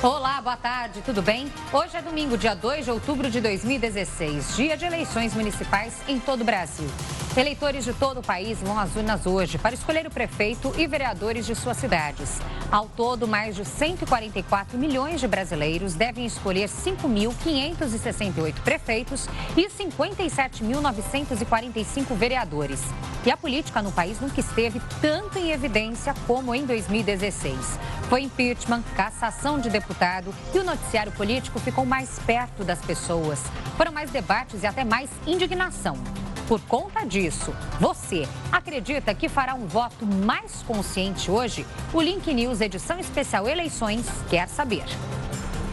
Olá, boa tarde, tudo bem? Hoje é domingo, dia 2 de outubro de 2016, dia de eleições municipais em todo o Brasil. Eleitores de todo o país vão às urnas hoje para escolher o prefeito e vereadores de suas cidades. Ao todo, mais de 144 milhões de brasileiros devem escolher 5.568 prefeitos e 57.945 vereadores. E a política no país nunca esteve tanto em evidência como em 2016. Foi impeachment, cassação de deputado e o noticiário político ficou mais perto das pessoas. Foram mais debates e até mais indignação. Por conta disso, você acredita que fará um voto mais consciente hoje? O Link News, edição especial Eleições, quer saber.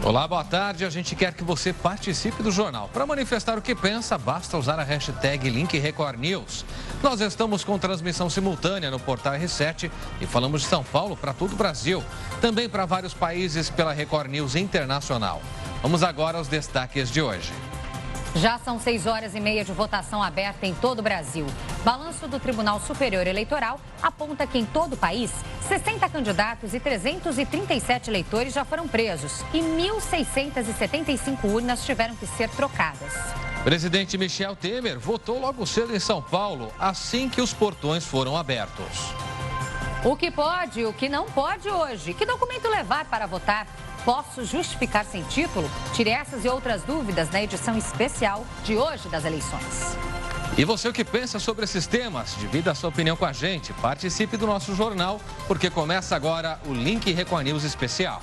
Olá, boa tarde. A gente quer que você participe do jornal. Para manifestar o que pensa, basta usar a hashtag #LinkRecordNews. Nós estamos com transmissão simultânea no portal R7 e falamos de São Paulo para todo o Brasil. Também para vários países pela Record News Internacional. Vamos agora aos destaques de hoje. Já são 6h30 de votação aberta em todo o Brasil. Balanço do Tribunal Superior Eleitoral aponta que em todo o país, 60 candidatos e 337 eleitores já foram presos e 1.675 urnas tiveram que ser trocadas. Presidente Michel Temer votou logo cedo em São Paulo, assim que os portões foram abertos. O que pode e o que não pode hoje? Que documento levar para votar? Posso justificar sem título? Tire essas e outras dúvidas na edição especial de hoje das eleições. E você, o que pensa sobre esses temas? Divida a sua opinião com a gente. Participe do nosso jornal, porque começa agora o Link Record News Especial.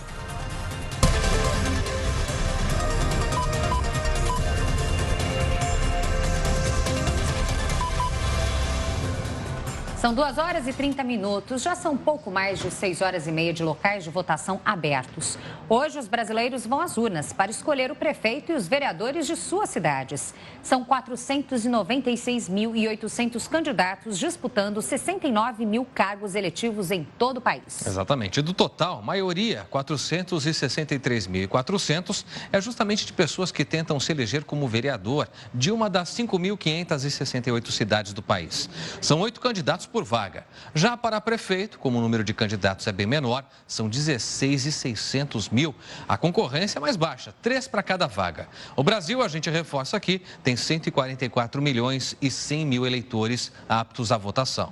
São 2h30. Já são pouco mais de 6h30 de locais de votação abertos. Hoje, os brasileiros vão às urnas para escolher o prefeito e os vereadores de suas cidades. São 496.800 candidatos disputando 69 mil cargos eletivos em todo o país. Exatamente. Do total, maioria, 463.400, é justamente de pessoas que tentam se eleger como vereador de uma das 5.568 cidades do país. São 8 candidatos por vaga. Já para prefeito, como o número de candidatos é bem menor, são 16.600.000. A concorrência é mais baixa, 3 para cada vaga. O Brasil, a gente reforça aqui, tem 144 milhões e 100 mil eleitores aptos à votação.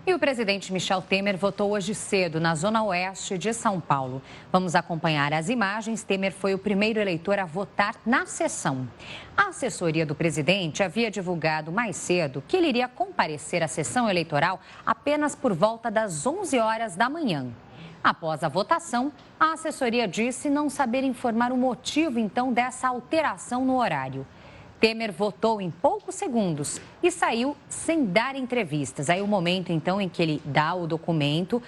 E o presidente Michel Temer votou hoje cedo na zona oeste de São Paulo. Vamos acompanhar as imagens. Temer foi o primeiro eleitor a votar na sessão. A assessoria do presidente havia divulgado mais cedo que ele iria comparecer à sessão eleitoral apenas por volta das 11 horas da manhã. Após a votação, a assessoria disse não saber informar o motivo, então, dessa alteração no horário. Temer votou em poucos segundos e saiu sem dar entrevistas. Aí o momento, então, em que ele dá o documento,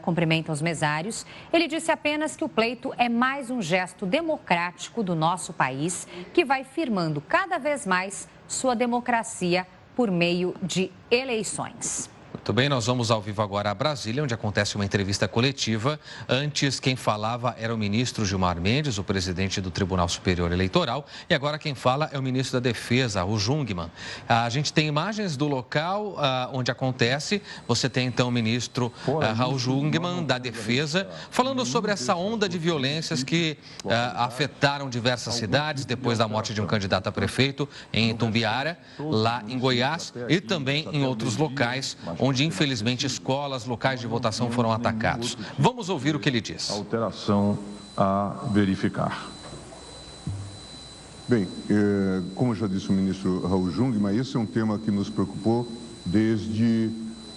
cumprimenta os mesários, ele disse apenas que o pleito é mais um gesto democrático do nosso país, que vai firmando cada vez mais sua democracia por meio de eleições. Muito bem, nós vamos ao vivo agora a Brasília, onde acontece uma entrevista coletiva. Antes, quem falava era o ministro Gilmar Mendes, o presidente do Tribunal Superior Eleitoral. E agora quem fala é o ministro da Defesa, o Jungmann. A gente tem imagens do local onde acontece. Você tem, então, o ministro Raul Jungmann, da Defesa, falando sobre essa onda de violências que afetaram diversas cidades depois da morte de um candidato a prefeito em Itumbiara, lá em Goiás, e também em outros locais, onde, infelizmente, escolas, locais de votação foram atacados. Vamos ouvir o que ele diz. Alteração a verificar. Bem, como já disse o ministro Raul Jungmann, esse é um tema que nos preocupou desde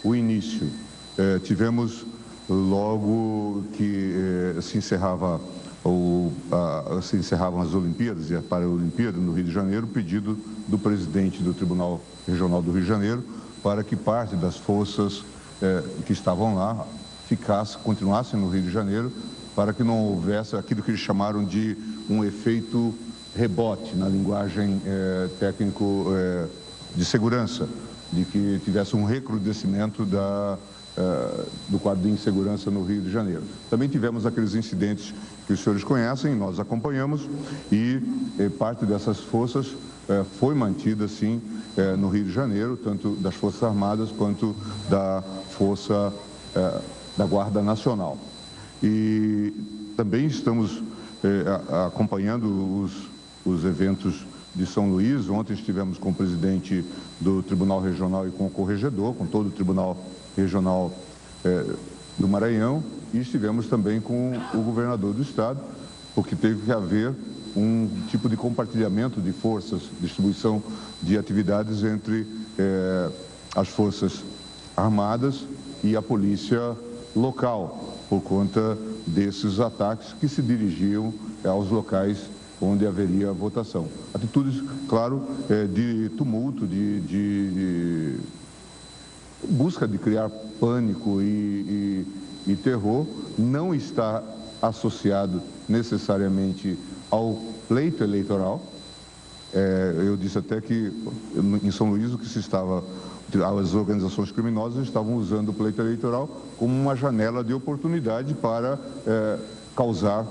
o início. Tivemos, logo que se encerravam as Olimpíadas e a Paralimpíada no Rio de Janeiro, pedido do presidente do Tribunal Regional do Rio de Janeiro para que parte das forças que estavam lá continuassem no Rio de Janeiro, para que não houvesse aquilo que eles chamaram de um efeito rebote, na linguagem técnico de segurança, de que tivesse um recrudescimento do quadro de insegurança no Rio de Janeiro. Também tivemos aqueles incidentes que os senhores conhecem, nós acompanhamos, e parte dessas forças foi mantida, sim, no Rio de Janeiro, tanto das Forças Armadas quanto da Força da Guarda Nacional. E também estamos acompanhando os eventos de São Luís. Ontem estivemos com o presidente do Tribunal Regional e com o corregedor, com todo o Tribunal Regional do Maranhão, e estivemos também com o governador do estado, porque teve que haver um tipo de compartilhamento de forças, distribuição de atividades entre as Forças Armadas e a polícia local, por conta desses ataques que se dirigiam aos locais onde haveria votação. Atitudes, claro, de tumulto, de busca de criar pânico e terror, não está associado necessariamente ao pleito eleitoral. Eu disse até que em São Luís o que se estava, as organizações criminosas estavam usando o pleito eleitoral como uma janela de oportunidade para causar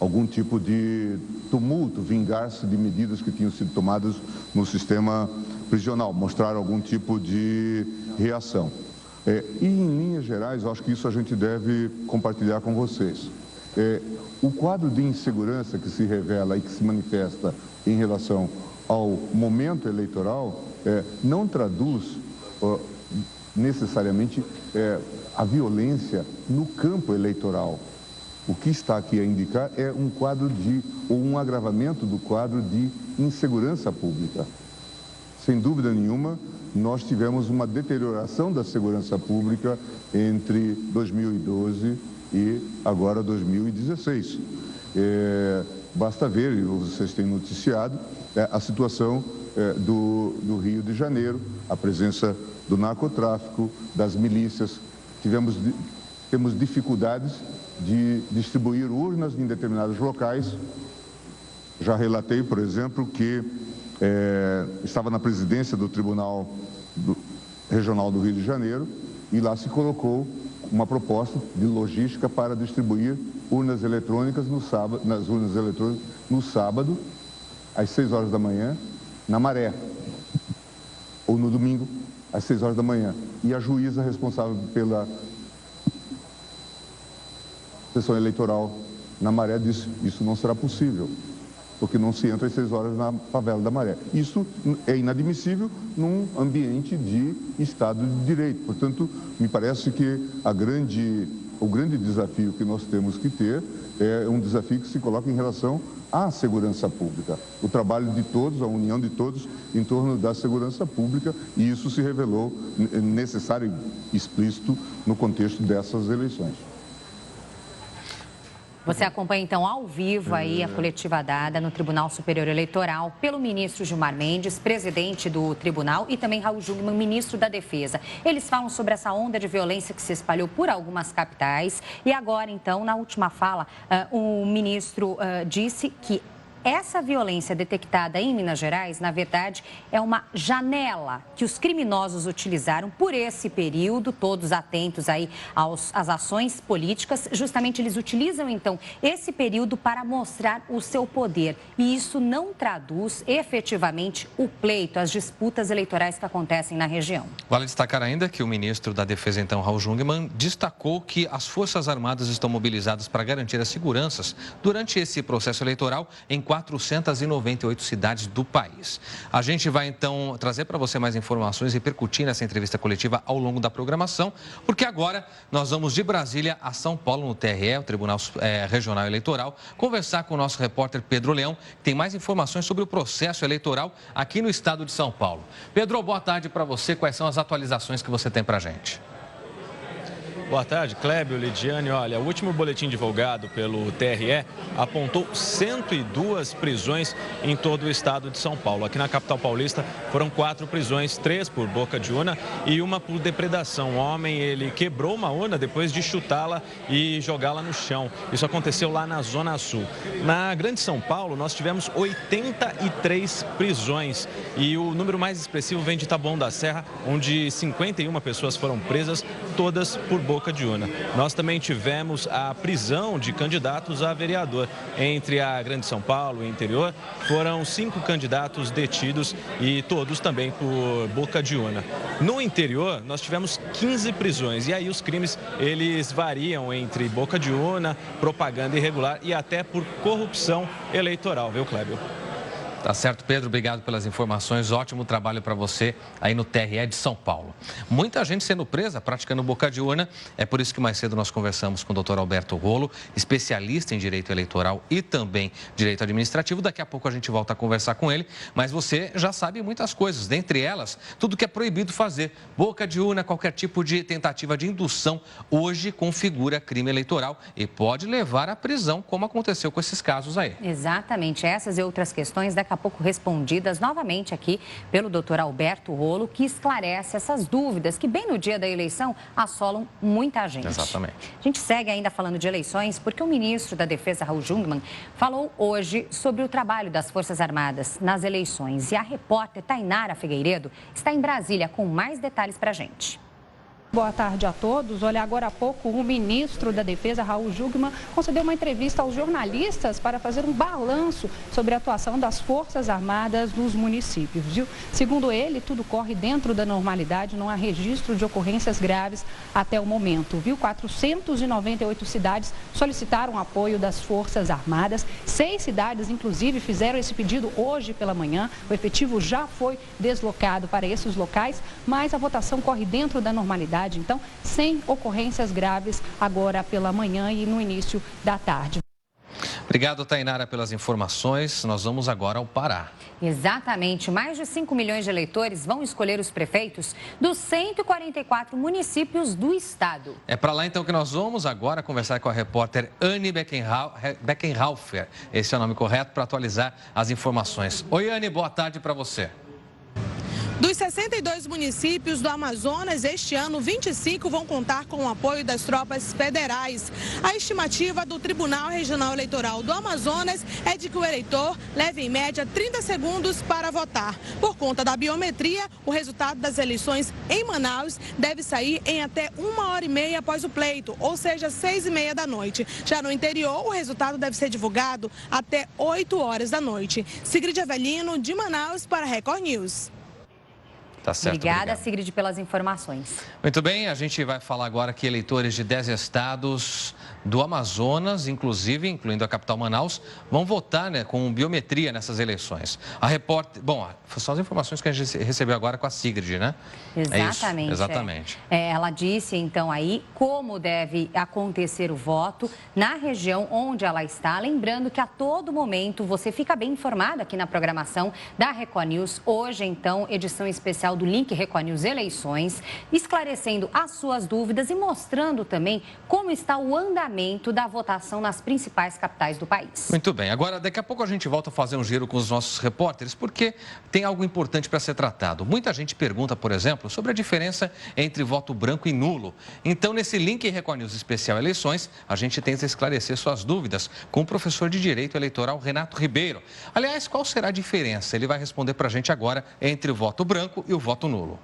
algum tipo de tumulto, vingar-se de medidas que tinham sido tomadas no sistema prisional, mostrar algum tipo de reação. E em linhas gerais, eu acho que isso a gente deve compartilhar com vocês. O quadro de insegurança que se revela e que se manifesta em relação ao momento eleitoral não traduz necessariamente a violência no campo eleitoral. O que está aqui a indicar é um quadro ou um agravamento do quadro de insegurança pública. Sem dúvida nenhuma, nós tivemos uma deterioração da segurança pública entre 2012 e agora 2016. Basta ver, e vocês têm noticiado, a situação do Rio de Janeiro, a presença do narcotráfico, das milícias. Temos dificuldades de distribuir urnas em determinados locais. Já relatei, por exemplo, que estava na presidência do Tribunal Regional do Rio de Janeiro e lá se colocou uma proposta de logística para distribuir urnas eletrônicas nas urnas eletrônicas no sábado, às 6 horas da manhã, na Maré, ou no domingo, às 6 horas da manhã. E a juíza responsável pela sessão eleitoral na Maré disse: isso não será possível, porque não se entra às 6 horas na favela da Maré. Isso é inadmissível num ambiente de Estado de Direito. Portanto, me parece que o grande desafio que nós temos que ter é um desafio que se coloca em relação à segurança pública. O trabalho de todos, a união de todos em torno da segurança pública, e isso se revelou necessário e explícito no contexto dessas eleições. Você acompanha, então, ao vivo aí a coletiva dada no Tribunal Superior Eleitoral pelo ministro Gilmar Mendes, presidente do tribunal, e também Raul Jungmann, ministro da Defesa. Eles falam sobre essa onda de violência que se espalhou por algumas capitais. E agora, então, na última fala, o ministro disse que essa violência detectada em Minas Gerais, na verdade, é uma janela que os criminosos utilizaram por esse período, todos atentos aí às ações políticas. Justamente eles utilizam, então, esse período para mostrar o seu poder. E isso não traduz efetivamente o pleito, as disputas eleitorais que acontecem na região. Vale destacar ainda que o ministro da Defesa, então, Raul Jungmann, destacou que as Forças Armadas estão mobilizadas para garantir as seguranças durante esse processo eleitoral em 498 cidades do país. A gente vai, então, trazer para você mais informações e repercutir nessa entrevista coletiva ao longo da programação, porque agora nós vamos de Brasília a São Paulo, no TRE, o Tribunal Regional Eleitoral, conversar com o nosso repórter Pedro Leão, que tem mais informações sobre o processo eleitoral aqui no estado de São Paulo. Pedro, boa tarde para você. Quais são as atualizações que você tem para a gente? Boa tarde, Clébio, Lidiane. Olha, o último boletim divulgado pelo TRE apontou 102 prisões em todo o estado de São Paulo. Aqui na capital paulista foram 4 prisões, 3 por boca de urna e 1 por depredação. O homem, ele quebrou uma urna depois de chutá-la e jogá-la no chão. Isso aconteceu lá na Zona Sul. Na Grande São Paulo, nós tivemos 83 prisões e o número mais expressivo vem de Taboão da Serra, onde 51 pessoas foram presas, todas por boca boca de urna. Nós também tivemos a prisão de candidatos a vereador. Entre a Grande São Paulo e o interior, foram 5 candidatos detidos e todos também por boca de urna. No interior, nós tivemos 15 prisões e aí os crimes, eles variam entre boca de urna, propaganda irregular e até por corrupção eleitoral, viu, Clébio? Tá certo, Pedro. Obrigado pelas informações. Ótimo trabalho para você aí no TRE de São Paulo. Muita gente sendo presa praticando boca de urna. É por isso que mais cedo nós conversamos com o doutor Alberto Rolo, especialista em direito eleitoral e também direito administrativo. Daqui a pouco a gente volta a conversar com ele. Mas você já sabe muitas coisas. Dentre elas, tudo que é proibido fazer. Boca de urna, qualquer tipo de tentativa de indução, hoje configura crime eleitoral e pode levar à prisão, como aconteceu com esses casos aí. Exatamente. Essas e outras questões daqui a pouco respondidas novamente aqui pelo doutor Alberto Rolo, que esclarece essas dúvidas que bem no dia da eleição assolam muita gente. Exatamente. A gente segue ainda falando de eleições porque o ministro da Defesa, Raul Jungmann, falou hoje sobre o trabalho das Forças Armadas nas eleições. E a repórter Tainara Figueiredo está em Brasília com mais detalhes para a gente. Boa tarde a todos. Olha, agora há pouco o ministro da Defesa, Raul Jungmann, concedeu uma entrevista aos jornalistas para fazer um balanço sobre a atuação das Forças Armadas nos municípios, viu? Segundo ele, tudo corre dentro da normalidade, não há registro de ocorrências graves até o momento, viu? 498 cidades solicitaram apoio das Forças Armadas, 6 cidades, inclusive, fizeram esse pedido hoje pela manhã. O efetivo já foi deslocado para esses locais, mas a votação corre dentro da normalidade. Então, sem ocorrências graves agora pela manhã e no início da tarde. Obrigado, Tainara, pelas informações. Nós vamos agora ao Pará. Exatamente. Mais de 5 milhões de eleitores vão escolher os prefeitos dos 144 municípios do estado. É para lá, então, que nós vamos agora conversar com a repórter Anne Beckenhaufer. Esse é o nome correto para atualizar as informações. Oi, Anne, boa tarde para você. Dos 62 municípios do Amazonas, este ano, 25 vão contar com o apoio das tropas federais. A estimativa do Tribunal Regional Eleitoral do Amazonas é de que o eleitor leve em média 30 segundos para votar. Por conta da biometria, o resultado das eleições em Manaus deve sair em até 1h30 após o pleito, ou seja, 6h30 da noite. Já no interior, o resultado deve ser divulgado até 8 horas da noite. Sigrid Avelino, de Manaus, para a Record News. Tá certo, obrigada, Sigrid, pelas informações. Muito bem, a gente vai falar agora que eleitores de 10 estados do Amazonas, inclusive, incluindo a capital Manaus, vão votar, né, com biometria nessas eleições. A repórter... Bom, são as informações que a gente recebeu agora com a Sigrid, né? Exatamente. É isso, exatamente. Ela disse, então, aí, como deve acontecer o voto na região onde ela está. Lembrando que a todo momento você fica bem informado aqui na programação da Record News. Hoje, então, edição especial do link Record News Eleições, esclarecendo as suas dúvidas e mostrando também como está o andamento da votação nas principais capitais do país. Muito bem. Agora, daqui a pouco a gente volta a fazer um giro com os nossos repórteres, porque tem algo importante para ser tratado. Muita gente pergunta, por exemplo, sobre a diferença entre voto branco e nulo. Então, nesse link Record News Especial Eleições, a gente tenta esclarecer suas dúvidas com o professor de Direito Eleitoral, Renato Ribeiro. Aliás, qual será a diferença? Ele vai responder para a gente agora entre o voto branco e o voto nulo.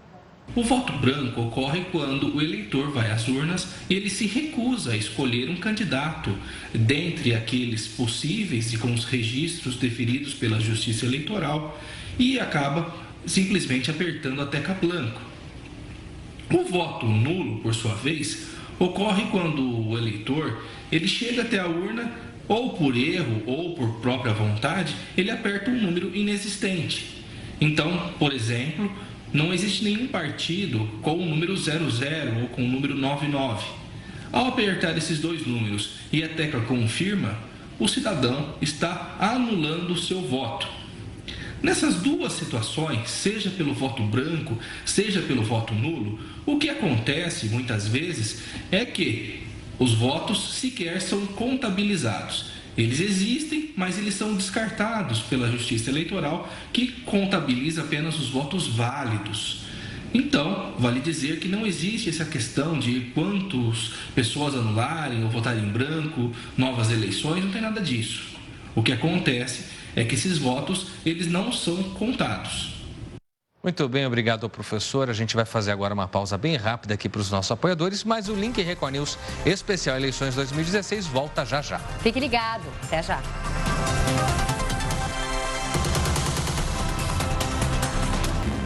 O voto branco ocorre quando o eleitor vai às urnas e ele se recusa a escolher um candidato dentre aqueles possíveis e com os registros deferidos pela Justiça Eleitoral e acaba simplesmente apertando a tecla branco. O voto nulo, por sua vez, ocorre quando o eleitor ele chega até a urna ou por erro ou por própria vontade, ele aperta um número inexistente. Então, por exemplo, não existe nenhum partido com o número 00 ou com o número 99. Ao apertar esses dois números e a tecla confirma, o cidadão está anulando o seu voto. Nessas duas situações, seja pelo voto branco, seja pelo voto nulo, o que acontece muitas vezes é que os votos sequer são contabilizados. Eles existem, mas eles são descartados pela Justiça Eleitoral, que contabiliza apenas os votos válidos. Então, vale dizer que não existe essa questão de quantas pessoas anularem ou votarem em branco, novas eleições, não tem nada disso. O que acontece é que esses votos, eles não são contados. Muito bem, obrigado, professor. A gente vai fazer agora uma pausa bem rápida aqui para os nossos apoiadores, mas o link Record News especial Eleições 2016 volta já já. Fique ligado, até já.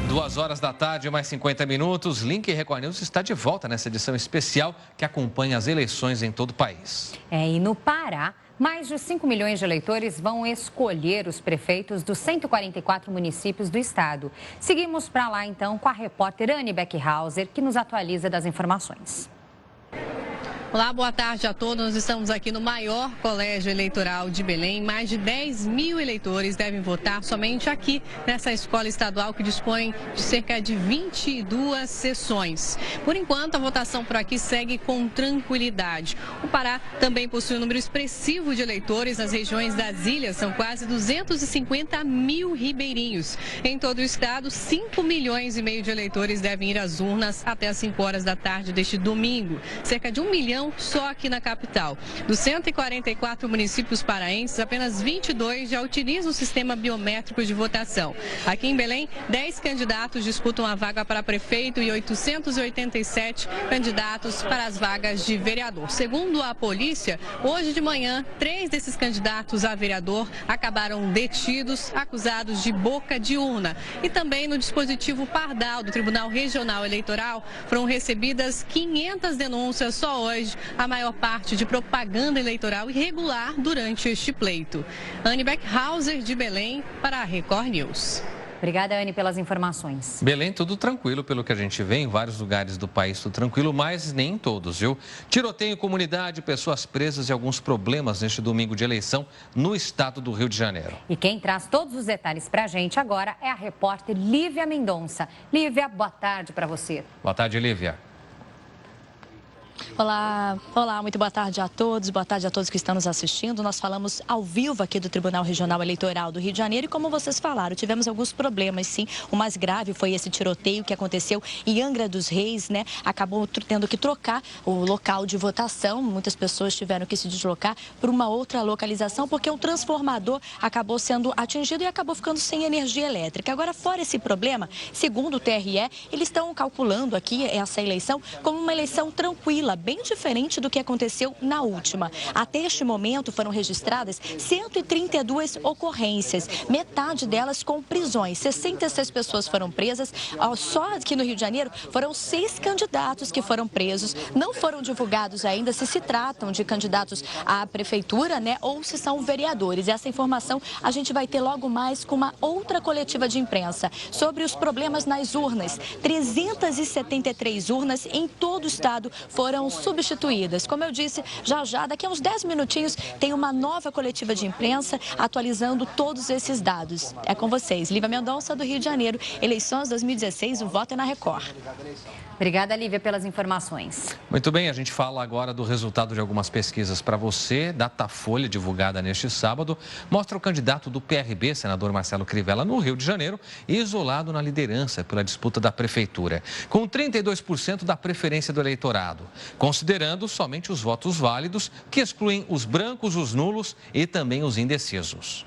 2 horas da tarde, mais 50 minutos. Link Record News está de volta nessa edição especial que acompanha as eleições em todo o país. E no Pará, mais de 5 milhões de eleitores vão escolher os prefeitos dos 144 municípios do estado. Seguimos para lá, então, com a repórter Anne Beckhauser, que nos atualiza das informações. Olá, boa tarde a todos. Nós estamos aqui no maior colégio eleitoral de Belém. Mais de 10 mil eleitores devem votar somente aqui nessa escola estadual que dispõe de cerca de 22 sessões. Por enquanto, a votação por aqui segue com tranquilidade. O Pará também possui um número expressivo de eleitores nas regiões das ilhas. São quase 250 mil ribeirinhos. Em todo o estado, 5 milhões e meio de eleitores devem ir às urnas até às 5 horas da tarde deste domingo. Cerca de 1 milhão só aqui na capital. Dos 144 municípios paraenses, apenas 22 já utilizam o sistema biométrico de votação. Aqui em Belém, 10 candidatos disputam a vaga para prefeito e 887 candidatos para as vagas de vereador. Segundo a polícia, hoje de manhã, 3 desses candidatos a vereador acabaram detidos, acusados de boca de urna. E também no dispositivo Pardal do Tribunal Regional Eleitoral foram recebidas 500 denúncias só hoje, a maior parte de propaganda eleitoral irregular durante este pleito. Anne Beckhauser, de Belém, para a Record News. Obrigada, Anne, pelas informações. Belém, tudo tranquilo, pelo que a gente vê. Em vários lugares do país, tudo tranquilo, mas nem em todos, viu? Tiroteio em comunidade, pessoas presas e alguns problemas neste domingo de eleição no estado do Rio de Janeiro. E quem traz todos os detalhes para a gente agora é a repórter Lívia Mendonça. Lívia, boa tarde para você. Boa tarde, Lívia. Olá, muito boa tarde a todos que estão nos assistindo. Nós falamos ao vivo aqui do Tribunal Regional Eleitoral do Rio de Janeiro e como vocês falaram, tivemos alguns problemas, sim. O mais grave foi esse tiroteio que aconteceu em Angra dos Reis, né? Acabou tendo que trocar o local de votação, muitas pessoas tiveram que se deslocar para uma outra localização porque o transformador acabou sendo atingido e acabou ficando sem energia elétrica. Agora, fora esse problema, segundo o TRE, eles estão calculando aqui essa eleição como uma eleição tranquila, bem diferente do que aconteceu na última. Até este momento foram registradas 132 ocorrências, metade delas com prisões. 66 pessoas foram presas. Só aqui no Rio de Janeiro foram 6 candidatos que foram presos. Não foram divulgados ainda se tratam de candidatos à prefeitura, né, ou se são vereadores. Essa informação a gente vai ter logo mais com uma outra coletiva de imprensa sobre os problemas nas urnas. 373 urnas em todo o estado foram substituídas. Como eu disse, já daqui a uns 10 minutinhos tem uma nova coletiva de imprensa atualizando todos esses dados. É com vocês. Lívia Mendonça, do Rio de Janeiro. Eleições 2016, o voto é na Record. Obrigada, Lívia, pelas informações. Muito bem, a gente fala agora do resultado de algumas pesquisas para você. Datafolha, divulgada neste sábado, mostra o candidato do PRB, senador Marcelo Crivella, no Rio de Janeiro, isolado na liderança pela disputa da prefeitura, com 32% da preferência do eleitorado, considerando somente os votos válidos, que excluem os brancos, os nulos e também os indecisos.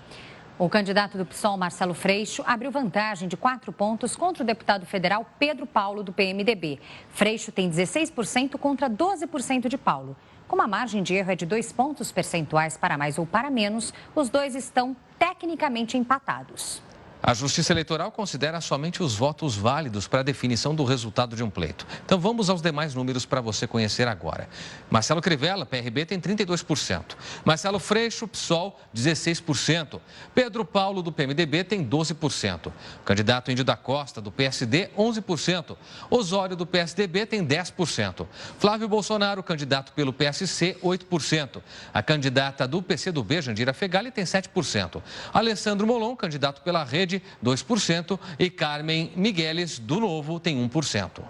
O candidato do PSOL, Marcelo Freixo, abriu vantagem de 4 pontos contra o deputado federal Pedro Paulo, do PMDB. Freixo tem 16% contra 12% de Paulo. Como a margem de erro é de 2 pontos percentuais para mais ou para menos, os dois estão tecnicamente empatados. A Justiça Eleitoral considera somente os votos válidos para a definição do resultado de um pleito. Então vamos aos demais números para você conhecer agora. Marcelo Crivella, PRB, tem 32%. Marcelo Freixo, PSOL, 16%. Pedro Paulo, do PMDB, tem 12%. O candidato Índio da Costa, do PSD, 11%. Osório, do PSDB, tem 10%. Flávio Bolsonaro, candidato pelo PSC, 8%. A candidata do PCdoB, Jandira Fegali, tem 7%. Alessandro Molon, candidato pela Rede, 2%, e Carmen Migueles, do Novo, tem 1%.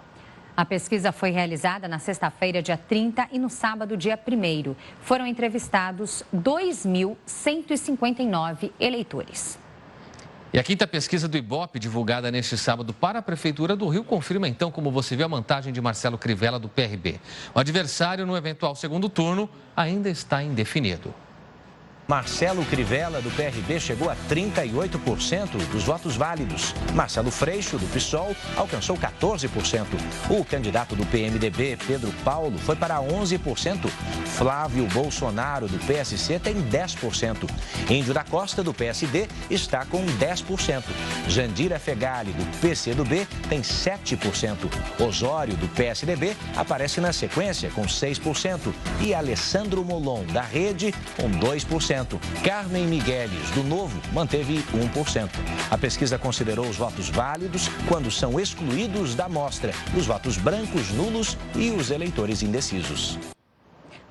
A pesquisa foi realizada na sexta-feira, dia 30, e no sábado, dia 1º. Foram entrevistados 2.159 eleitores. E a quinta pesquisa do Ibope, divulgada neste sábado para a Prefeitura do Rio, confirma então, como você vê, a vantagem de Marcelo Crivella, do PRB. O adversário no eventual segundo turno ainda está indefinido. Marcelo Crivella, do PRB, chegou a 38% dos votos válidos. Marcelo Freixo, do PSOL, alcançou 14%. O candidato do PMDB, Pedro Paulo, foi para 11%. Flávio Bolsonaro, do PSC, tem 10%. Índio da Costa, do PSD, está com 10%. Jandira Fegali, do PCdoB, tem 7%. Osório, do PSDB, aparece na sequência com 6%. E Alessandro Molon, da Rede, com 2%. Carmen Migueles, do Novo, manteve 1%. A pesquisa considerou os votos válidos quando são excluídos da amostra os votos brancos, nulos e os eleitores indecisos.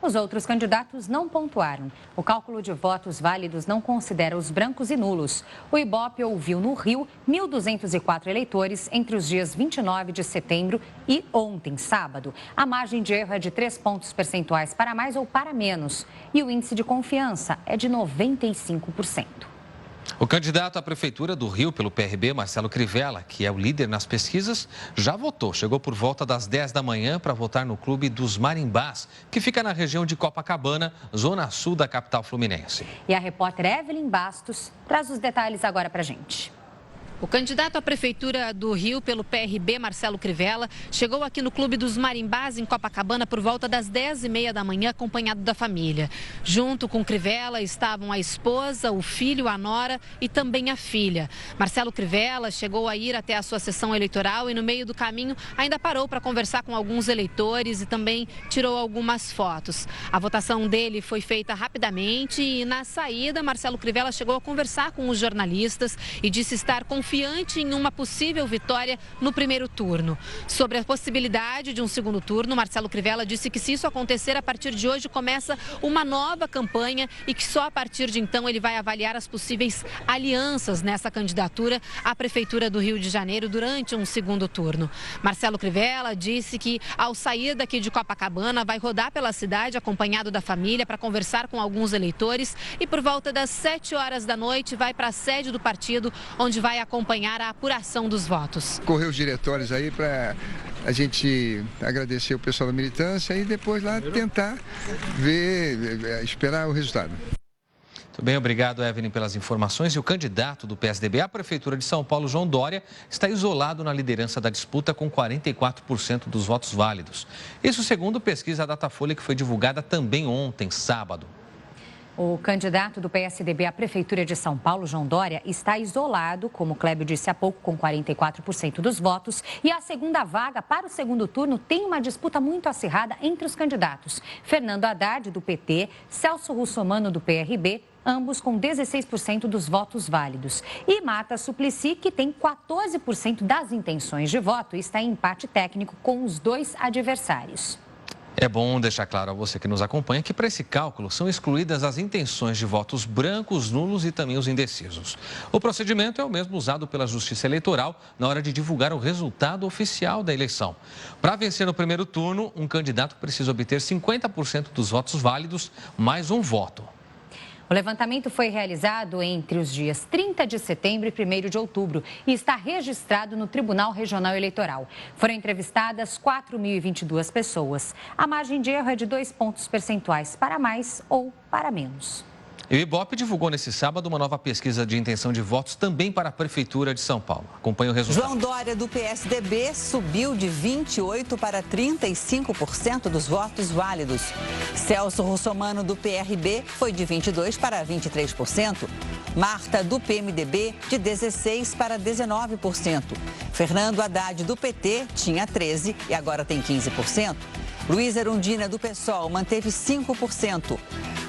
Os outros candidatos não pontuaram. O cálculo de votos válidos não considera os brancos e nulos. O Ibope ouviu no Rio 1.204 eleitores entre os dias 29 de setembro e ontem, sábado. A margem de erro é de 3 pontos percentuais para mais ou para menos. E o índice de confiança é de 95%. O candidato à Prefeitura do Rio pelo PRB, Marcelo Crivella, que é o líder nas pesquisas, já votou. Chegou por volta das 10 da manhã para votar no Clube dos Marimbás, que fica na região de Copacabana, zona sul da capital fluminense. E a repórter Evelyn Bastos traz os detalhes agora para a gente. O candidato à Prefeitura do Rio pelo PRB, Marcelo Crivella, chegou aqui no Clube dos Marimbás, em Copacabana, por volta das 10h30 da manhã, acompanhado da família. Junto com Crivella estavam a esposa, o filho, a nora e também a filha. Marcelo Crivella chegou a ir até a sua sessão eleitoral e, no meio do caminho, ainda parou para conversar com alguns eleitores e também tirou algumas fotos. A votação dele foi feita rapidamente e, na saída, Marcelo Crivella chegou a conversar com os jornalistas e disse estar confiante em uma possível vitória no primeiro turno. Sobre a possibilidade de um segundo turno, Marcelo Crivella disse que, se isso acontecer, a partir de hoje começa uma nova campanha e que só a partir de então ele vai avaliar as possíveis alianças nessa candidatura à Prefeitura do Rio de Janeiro durante um segundo turno. Marcelo Crivella disse que, ao sair daqui de Copacabana, vai rodar pela cidade acompanhado da família para conversar com alguns eleitores e, por volta das 7 horas da noite, vai para a sede do partido, onde vai acompanhar a apuração dos votos. Correr os diretórios aí para a gente agradecer o pessoal da militância e depois lá tentar ver, esperar o resultado. Muito bem, obrigado, Evelyn, pelas informações. E o candidato do PSDB à Prefeitura de São Paulo, João Dória, está isolado na liderança da disputa com 44% dos votos válidos. Isso segundo pesquisa Datafolha, que foi divulgada também ontem, sábado. O candidato do PSDB à Prefeitura de São Paulo, João Dória, está isolado, como o Clébio disse há pouco, com 44% dos votos. E a segunda vaga para o segundo turno tem uma disputa muito acirrada entre os candidatos. Fernando Haddad, do PT, Celso Russomano, do PRB, ambos com 16% dos votos válidos. E Marta Suplicy, que tem 14% das intenções de voto e está em empate técnico com os dois adversários. É bom deixar claro a você que nos acompanha que, para esse cálculo, são excluídas as intenções de votos brancos, nulos e também os indecisos. O procedimento é o mesmo usado pela Justiça Eleitoral na hora de divulgar o resultado oficial da eleição. Para vencer no primeiro turno, um candidato precisa obter 50% dos votos válidos, mais um voto. O levantamento foi realizado entre os dias 30 de setembro e 1º de outubro e está registrado no Tribunal Regional Eleitoral. Foram entrevistadas 4.022 pessoas. A margem de erro é de 2 pontos percentuais para mais ou para menos. E o Ibope divulgou nesse sábado uma nova pesquisa de intenção de votos também para a Prefeitura de São Paulo. Acompanhe o resultado. João Dória, do PSDB, subiu de 28% para 35% dos votos válidos. Celso Russomano, do PRB, foi de 22% para 23%. Marta, do PMDB, de 16% para 19%. Fernando Haddad, do PT, tinha 13% e agora tem 15%. Luiz Erundina, do PSOL, manteve 5%.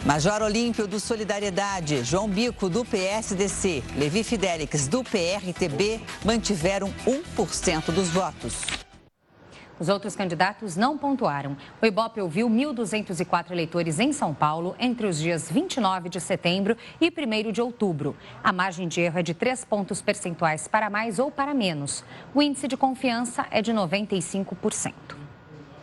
Major Olímpio, do Solidariedade, João Bico, do PSDC, Levi Fidelix, do PRTB, mantiveram 1% dos votos. Os outros candidatos não pontuaram. O Ibope ouviu 1.204 eleitores em São Paulo entre os dias 29 de setembro e 1º de outubro. A margem de erro é de 3 pontos percentuais para mais ou para menos. O índice de confiança é de 95%.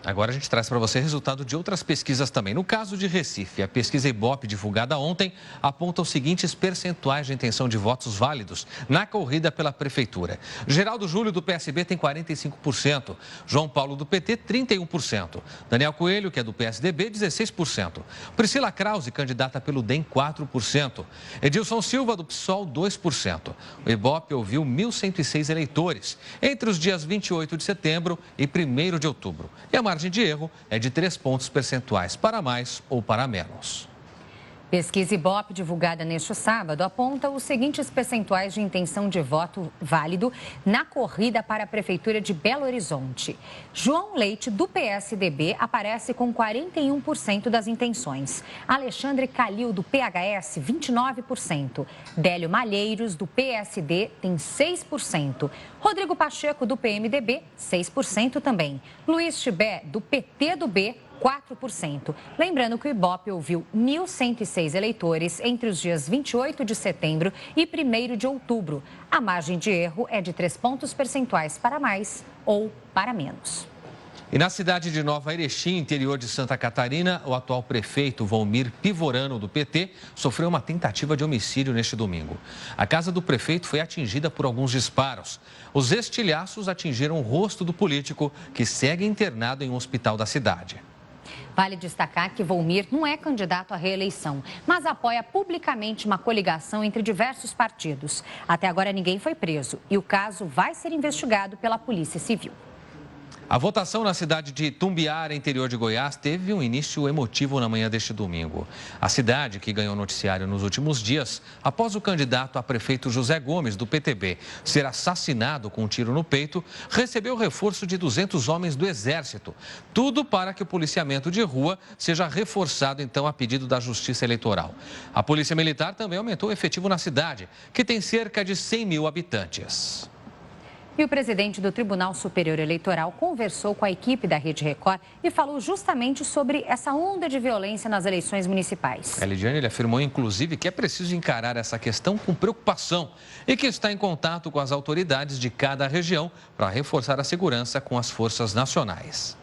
Agora a gente traz para você resultado de outras pesquisas também. No caso de Recife, a pesquisa Ibope divulgada ontem aponta os seguintes percentuais de intenção de votos válidos na corrida pela prefeitura. Geraldo Júlio, do PSB, tem 45%. João Paulo, do PT, 31%. Daniel Coelho, que é do PSDB, 16%. Priscila Krause, candidata pelo DEM, 4%. Edilson Silva, do PSOL, 2%. O Ibope ouviu 1.106 eleitores entre os dias 28 de setembro e 1º de outubro. E a margem de erro é de 3 pontos percentuais para mais ou para menos. Pesquisa Ibope, divulgada neste sábado, aponta os seguintes percentuais de intenção de voto válido na corrida para a Prefeitura de Belo Horizonte. João Leite, do PSDB, aparece com 41% das intenções. Alexandre Calil, do PHS, 29%. Délio Malheiros, do PSD, tem 6%. Rodrigo Pacheco, do PMDB, 6% também. Luiz Tibé, do PT do B, 4%. Lembrando que o Ibope ouviu 1.106 eleitores entre os dias 28 de setembro e 1º de outubro. A margem de erro é de 3 pontos percentuais para mais ou para menos. E na cidade de Nova Erechim, interior de Santa Catarina, o atual prefeito Valmir Pivorano, do PT, sofreu uma tentativa de homicídio neste domingo. A casa do prefeito foi atingida por alguns disparos. Os estilhaços atingiram o rosto do político, que segue internado em um hospital da cidade. Vale destacar que Valmir não é candidato à reeleição, mas apoia publicamente uma coligação entre diversos partidos. Até agora ninguém foi preso e o caso vai ser investigado pela Polícia Civil. A votação na cidade de Tumbiara, interior de Goiás, teve um início emotivo na manhã deste domingo. A cidade, que ganhou noticiário nos últimos dias, após o candidato a prefeito José Gomes, do PTB, ser assassinado com um tiro no peito, recebeu reforço de 200 homens do Exército. Tudo para que o policiamento de rua seja reforçado, então, a pedido da Justiça Eleitoral. A Polícia Militar também aumentou o efetivo na cidade, que tem cerca de 100 mil habitantes. E o presidente do Tribunal Superior Eleitoral conversou com a equipe da Rede Record e falou justamente sobre essa onda de violência nas eleições municipais. Lidiane, ele afirmou, inclusive, que é preciso encarar essa questão com preocupação e que está em contato com as autoridades de cada região para reforçar a segurança com as forças nacionais.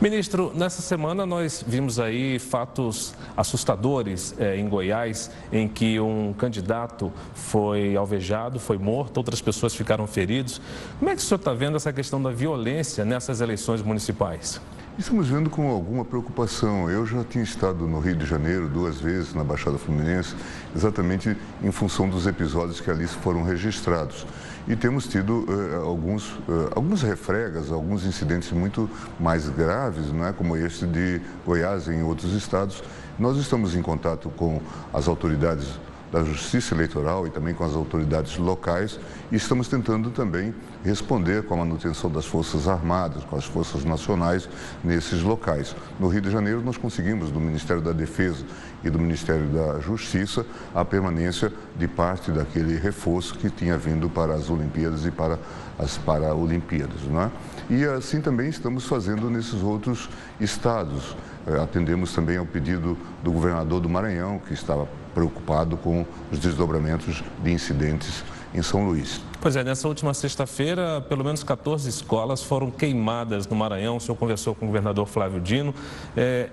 Ministro, nessa semana nós vimos aí fatos assustadores em Goiás, em que um candidato foi alvejado, foi morto, outras pessoas ficaram feridas. Como é que o senhor está vendo essa questão da violência nessas eleições municipais? Estamos vendo com alguma preocupação. Eu já tinha estado no Rio de Janeiro 2 vezes, na Baixada Fluminense, exatamente em função dos episódios que ali foram registrados. E temos tido alguns refregas, alguns incidentes muito mais graves, não é? Como este de Goiás e em outros estados. Nós estamos em contato com as autoridades da Justiça Eleitoral e também com as autoridades locais e estamos tentando também responder com a manutenção das Forças Armadas, com as Forças Nacionais nesses locais. No Rio de Janeiro, nós conseguimos, do Ministério da Defesa e do Ministério da Justiça, a permanência de parte daquele reforço que tinha vindo para as Olimpíadas e para as Paralimpíadas, não é? E assim também estamos fazendo nesses outros estados. Atendemos também ao pedido do governador do Maranhão, que estava preocupado com os desdobramentos de incidentes em São Luís. Pois é, nessa última sexta-feira, pelo menos 14 escolas foram queimadas no Maranhão. O senhor conversou com o governador Flávio Dino.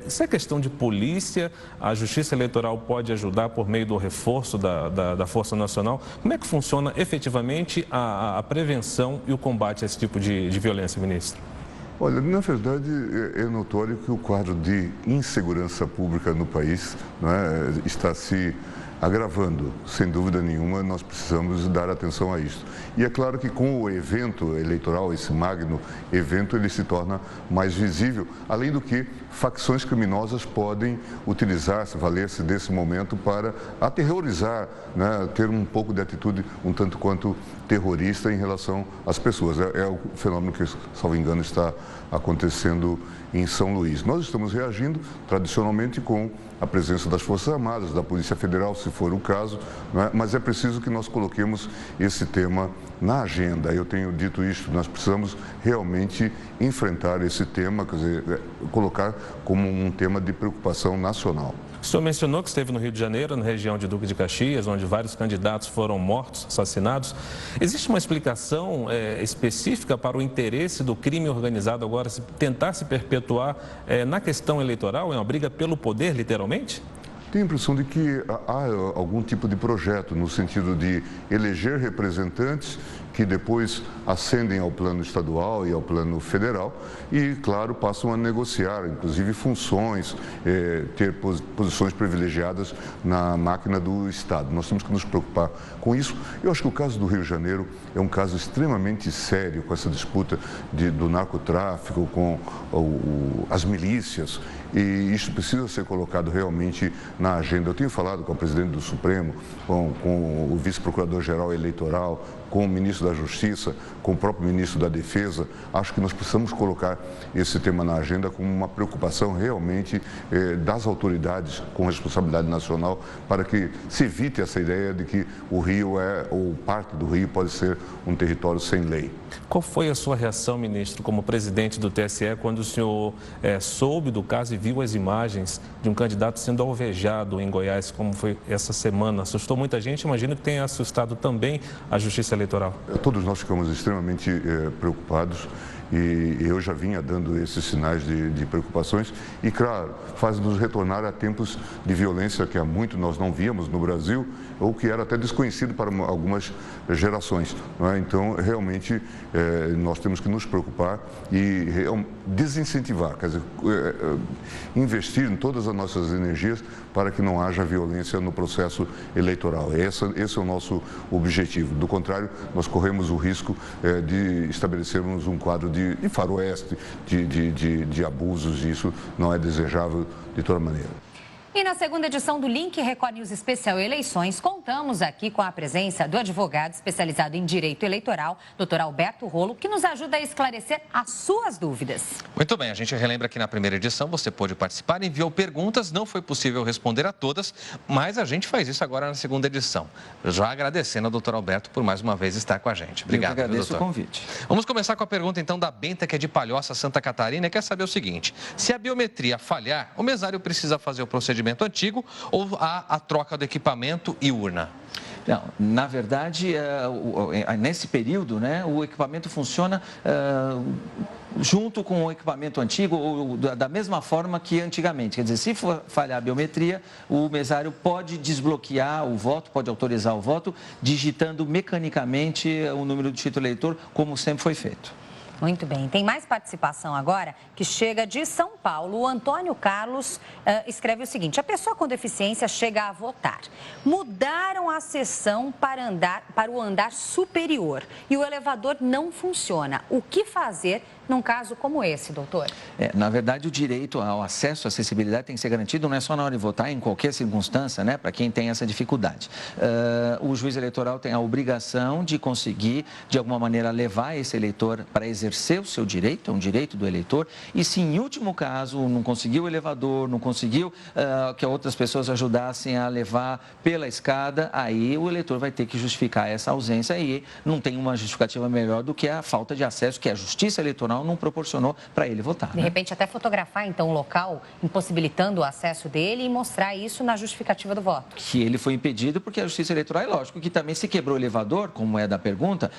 Isso é questão de polícia, a Justiça Eleitoral pode ajudar por meio do reforço da Força Nacional. Como é que funciona efetivamente a prevenção e o combate a esse tipo de violência, ministro? Olha, na verdade, é notório que o quadro de insegurança pública no país, né, está se agravando. Sem dúvida nenhuma, nós precisamos dar atenção a isso. E é claro que com o evento eleitoral, esse magno evento, ele se torna mais visível, além do que facções criminosas podem utilizar-se, valer-se desse momento para aterrorizar, né, ter um pouco de atitude um tanto quanto terrorista em relação às pessoas. É o fenômeno que, salvo engano, está acontecendo em São Luís. Nós estamos reagindo tradicionalmente com a presença das Forças Armadas, da Polícia Federal, se for o caso, né? Mas é preciso que nós coloquemos esse tema na agenda. Eu tenho dito isso, nós precisamos realmente enfrentar esse tema, quer dizer, colocar como um tema de preocupação nacional. O senhor mencionou que esteve no Rio de Janeiro, na região de Duque de Caxias, onde vários candidatos foram mortos, assassinados. Existe uma explicação específica para o interesse do crime organizado agora tentar se perpetuar na questão eleitoral, em uma briga pelo poder, literalmente? Tenho a impressão de que há algum tipo de projeto no sentido de eleger representantes que depois ascendem ao plano estadual e ao plano federal e, claro, passam a negociar, inclusive funções, ter posições privilegiadas na máquina do Estado. Nós temos que nos preocupar com isso. Eu acho que o caso do Rio de Janeiro é um caso extremamente sério com essa disputa do narcotráfico, com as milícias, e isso precisa ser colocado realmente na agenda. Eu tenho falado com a presidente do Supremo, com o vice-procurador-geral eleitoral, com o ministro da Justiça, com o próprio ministro da Defesa. Acho que nós precisamos colocar esse tema na agenda como uma preocupação realmente das autoridades com responsabilidade nacional, para que se evite essa ideia de que o Rio ou parte do Rio pode ser um território sem lei. Qual foi a sua reação, ministro, como presidente do TSE, quando o senhor soube do caso e viu as imagens de um candidato sendo alvejado em Goiás, como foi essa semana? Assustou muita gente, imagino que tenha assustado também a Justiça Eleitoral. Todos nós ficamos extremamente preocupados e eu já vinha dando esses sinais de preocupações e, claro, faz-nos retornar a tempos de violência que há muito nós não víamos no Brasil ou que era até desconhecido para algumas gerações, não é? Então, realmente, nós temos que nos preocupar e desincentivar, quer dizer, investir em todas as nossas energias para que não haja violência no processo eleitoral. Esse é o nosso objetivo. Do contrário, nós corremos o risco de estabelecermos um quadro de faroeste, de abusos, e isso não é desejável de toda maneira. E na segunda edição do Link Record News Especial Eleições, contamos aqui com a presença do advogado especializado em direito eleitoral, Dr. Alberto Rolo, que nos ajuda a esclarecer as suas dúvidas. Muito bem, a gente relembra que na primeira edição você pôde participar, enviou perguntas, não foi possível responder a todas, mas a gente faz isso agora na segunda edição. Já agradecendo ao Dr. Alberto por mais uma vez estar com a gente. Obrigado, eu agradeço doutor. o convite. Vamos começar com a pergunta então da Benta, que é de Palhoça, Santa Catarina, e quer saber o seguinte: se a biometria falhar, o mesário precisa fazer o procedimento antigo ou a troca do equipamento e urna? Não, na verdade, nesse período, né, o equipamento funciona junto com o equipamento antigo, ou da mesma forma que antigamente. Quer dizer, se for falhar a biometria, o mesário pode desbloquear o voto, pode autorizar o voto, digitando mecanicamente o número do título eleitor, como sempre foi feito. Muito bem. Tem mais participação agora, que chega de São Paulo. O Antônio Carlos escreve o seguinte: a pessoa com deficiência chega a votar. Mudaram a seção para o andar superior e o elevador não funciona. O que fazer num caso como esse, doutor? Na verdade, o direito ao acesso à acessibilidade tem que ser garantido não é só na hora de votar, em qualquer circunstância, né, para quem tem essa dificuldade. O juiz eleitoral tem a obrigação de conseguir, de alguma maneira, levar esse eleitor para exercer o seu direito, é um direito do eleitor, e se em último caso não conseguiu o elevador, não conseguiu que outras pessoas ajudassem a levar pela escada, aí o eleitor vai ter que justificar essa ausência e não tem uma justificativa melhor do que a falta de acesso que a Justiça Eleitoral não proporcionou para ele votar. De repente, até fotografar, então, o local, impossibilitando o acesso dele e mostrar isso na justificativa do voto. Que ele foi impedido porque a Justiça Eleitoral, é lógico que também se quebrou o elevador, como é da pergunta,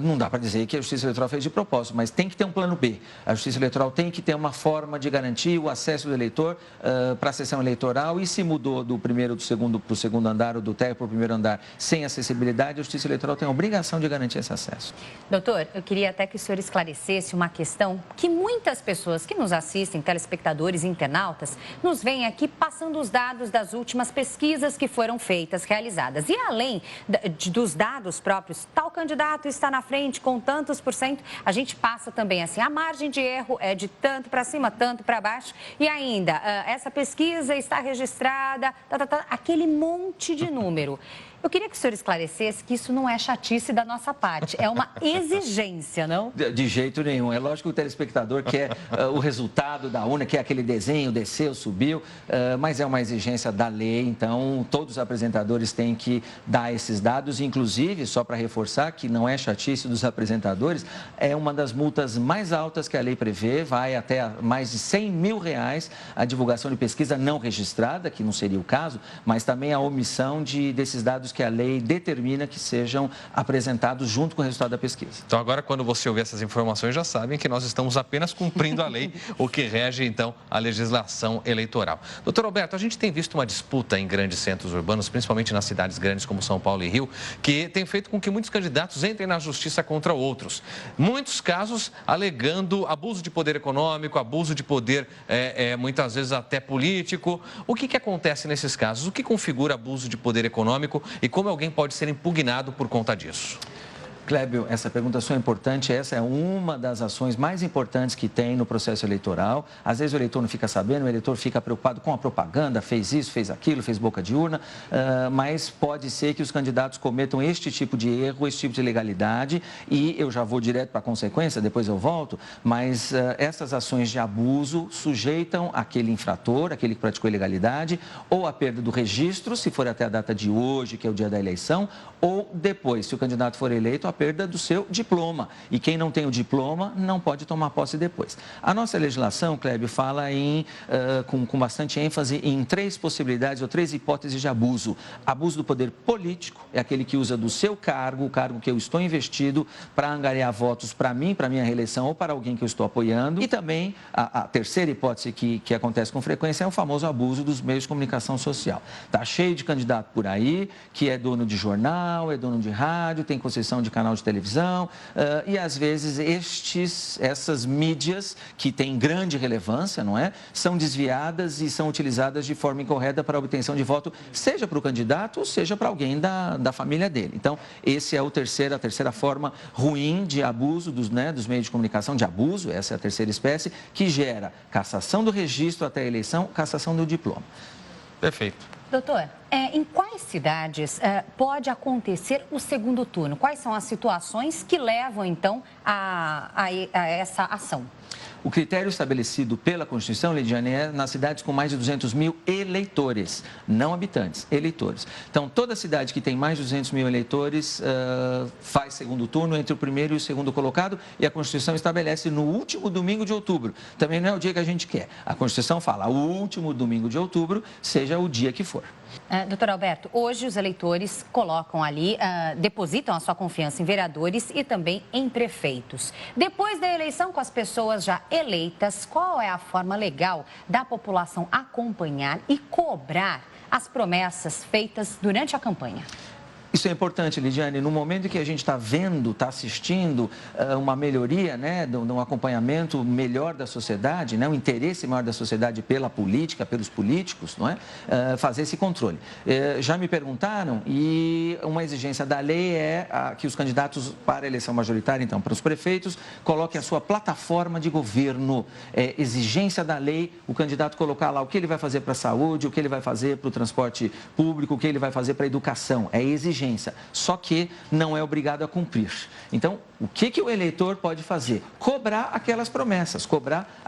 não dá para dizer que a Justiça Eleitoral fez de propósito, mas tem que ter um plano B. A Justiça Eleitoral tem que ter uma forma de garantir o acesso do eleitor para a sessão eleitoral, e se mudou do primeiro do segundo para o segundo andar ou do térreo para o primeiro andar sem acessibilidade, a Justiça Eleitoral tem a obrigação de garantir esse acesso. Doutor, eu queria até que o senhor esclarecesse uma questão que muitas pessoas que nos assistem, telespectadores e internautas, nos veem aqui passando os dados das últimas pesquisas que foram feitas, realizadas. E além dos dados próprios, tal candidato está na frente com tantos por cento, a gente passa também assim, a margem de erro é de tanto para cima, tanto para baixo, e ainda, essa pesquisa está registrada, aquele monte de número. Eu queria que o senhor esclarecesse que isso não é chatice da nossa parte, é uma exigência, não? De jeito nenhum. É lógico que o telespectador quer o resultado da urna, quer aquele desenho, desceu, subiu, mas é uma exigência da lei, então todos os apresentadores têm que dar esses dados, inclusive, só para reforçar que não é chatice dos apresentadores, é uma das multas mais altas que a lei prevê, vai até mais de R$100 mil a divulgação de pesquisa não registrada, que não seria o caso, mas também a omissão desses dados que a lei determina que sejam apresentados junto com o resultado da pesquisa. Então, agora, quando você ouvir essas informações, já sabem que nós estamos apenas cumprindo a lei, o que rege, então, a legislação eleitoral. Doutor Alberto, a gente tem visto uma disputa em grandes centros urbanos, principalmente nas cidades grandes como São Paulo e Rio, que tem feito com que muitos candidatos entrem na justiça contra outros. Muitos casos alegando abuso de poder econômico, abuso de poder, muitas vezes até político. O que acontece nesses casos? O que configura abuso de poder econômico e como alguém pode ser impugnado por conta disso? Clébio, essa pergunta sua é importante, essa é uma das ações mais importantes que tem no processo eleitoral. Às vezes o eleitor não fica sabendo, o eleitor fica preocupado com a propaganda, fez isso, fez aquilo, fez boca de urna, mas pode ser que os candidatos cometam este tipo de erro, esse tipo de ilegalidade, e eu já vou direto para a consequência, depois eu volto, mas essas ações de abuso sujeitam aquele infrator, aquele que praticou ilegalidade, ou a perda do registro, se for até a data de hoje, que é o dia da eleição, ou depois, se o candidato for eleito, a perda do seu diploma. E quem não tem o diploma não pode tomar posse depois. A nossa legislação, Clébio, fala com bastante ênfase em 3 possibilidades ou 3 hipóteses de abuso. Abuso do poder político, é aquele que usa do seu cargo, o cargo que eu estou investido, para angariar votos para mim, para minha reeleição ou para alguém que eu estou apoiando. E também, a terceira hipótese que acontece com frequência é o famoso abuso dos meios de comunicação social. Está cheio de candidato por aí, que é dono de jornal, é dono de rádio, tem concessão de canal de televisão e às vezes essas mídias que têm grande relevância, não é? São desviadas e são utilizadas de forma incorreta para a obtenção de voto, seja para o candidato, seja para alguém da família dele. Então, esse é a terceira forma ruim de abuso dos meios de comunicação, de abuso, essa é a terceira espécie, que gera cassação do registro até a eleição, cassação do diploma. Perfeito. Doutor, em quais cidades pode acontecer o segundo turno? Quais são as situações que levam, então, a essa ação? O critério estabelecido pela Constituição, Lidiane, é nas cidades com mais de 200 mil eleitores, não habitantes, eleitores. Então, toda cidade que tem mais de 200 mil eleitores faz segundo turno entre o primeiro e o segundo colocado e a Constituição estabelece no último domingo de outubro. Também não é o dia que a gente quer. A Constituição fala o último domingo de outubro, seja o dia que for. Doutor Alberto, hoje os eleitores colocam ali, depositam a sua confiança em vereadores e também em prefeitos. Depois da eleição, com as pessoas já eleitas, qual é a forma legal da população acompanhar e cobrar as promessas feitas durante a campanha? Isso é importante, Lidiane, no momento em que a gente está vendo, está assistindo uma melhoria, de um acompanhamento melhor da sociedade, um interesse maior da sociedade pela política, pelos políticos, não é? Fazer esse controle. Já me perguntaram e uma exigência da lei é que os candidatos para a eleição majoritária, então, para os prefeitos, coloquem a sua plataforma de governo. É exigência da lei o candidato colocar lá o que ele vai fazer para a saúde, o que ele vai fazer para o transporte público, o que ele vai fazer para a educação. É exigência. Só que não é obrigado a cumprir. Então, o que o eleitor pode fazer? Cobrar aquelas promessas, cobrar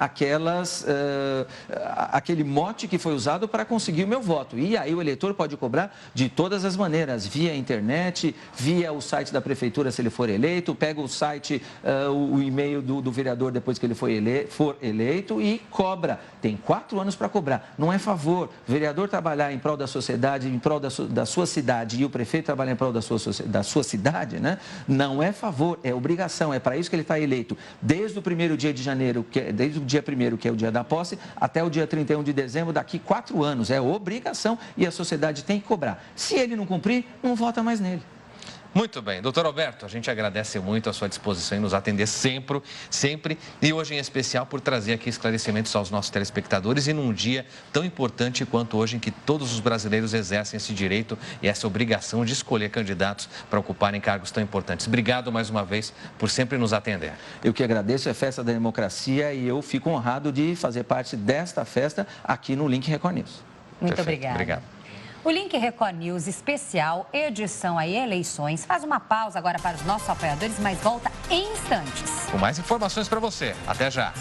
aquele mote que foi usado para conseguir o meu voto. E aí o eleitor pode cobrar de todas as maneiras, via internet, via o site da prefeitura se ele for eleito, pega o site, o e-mail do vereador depois que ele for eleito e cobra. Tem 4 anos para cobrar. Não é favor. O vereador trabalhar em prol da sociedade, em prol da sua cidade e o prefeito trabalhar em prol da sua cidade, não é favor, é obrigação, é para isso que ele está eleito. Desde o primeiro dia de janeiro, desde o dia 1º, que é o dia da posse, até o dia 31 de dezembro, daqui 4 anos. É obrigação e a sociedade tem que cobrar. Se ele não cumprir, não vota mais nele. Muito bem. Doutor Alberto, a gente agradece muito a sua disposição em nos atender sempre e hoje em especial por trazer aqui esclarecimentos aos nossos telespectadores e num dia tão importante quanto hoje em que todos os brasileiros exercem esse direito e essa obrigação de escolher candidatos para ocuparem cargos tão importantes. Obrigado mais uma vez por sempre nos atender. Eu que agradeço, é festa da democracia e eu fico honrado de fazer parte desta festa aqui no Link Record News. Muito obrigada. Obrigado. O Link Record News especial, edição aí, eleições, faz uma pausa agora para os nossos apoiadores, mas volta em instantes. Com mais informações para você. Até já.